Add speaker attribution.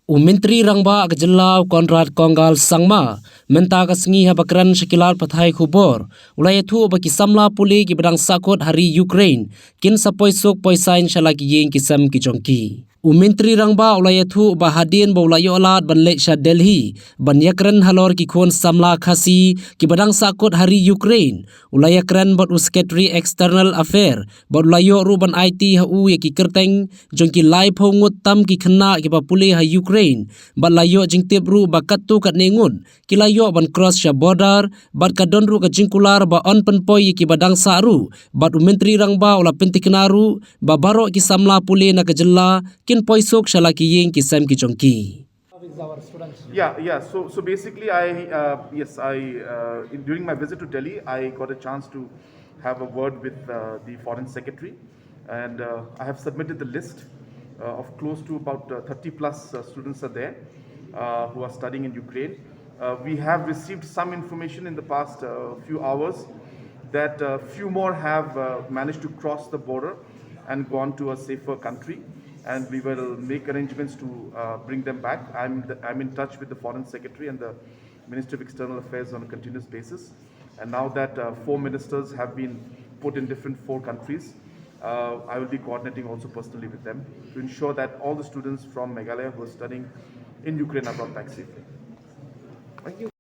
Speaker 1: Menteri Rangba ke Jylla Konrad Konggal Sangma menta ke sengi habakran Shakilar Pathai Khubor ulai thu baki Samla puli ki bedang Sahkut hari Ukraine kin sapoi sok poisain shalaki yeng kisam ki jongki. Menteri Rangba ulai thu bahadin baulayo alat ban Leksha Delhi ban yakran halor ki khon Samla Khasi ki bedang Sahkut hari Ukraine ulai yakran bot Secretary External Affair bot ulayo ru ban IT hu ki kerteng jongki lai phongut tam ki khna ki puli ha Ukraine bat layo jingtip ru bakat tu kat nengun ki layo ban cross sha border bat kadon ru ka jingkular ba on penpoi ki badang saru bat Menteri Rangba ula Pynthikna ru ba baro ki Samla puli na ka Jylla kin poisok shalaki yeng ki sam ki chongki.
Speaker 2: Yeah. So basically, during my visit to Delhi, I got a chance to have a word with the Foreign Secretary, and I have submitted the list of close to about 30 plus students are there who are studying in Ukraine. We have received some information in the past few hours that few more have managed to cross the border and gone to a safer country, and we will make arrangements to bring them back. I'm in touch with the Foreign Secretary and the Ministry of External Affairs on a continuous basis. And now that 4 ministers have been put in different 4 countries, I will be coordinating also personally with them to ensure that all the students from Meghalaya who are studying in Ukraine are brought back safely. Thank you.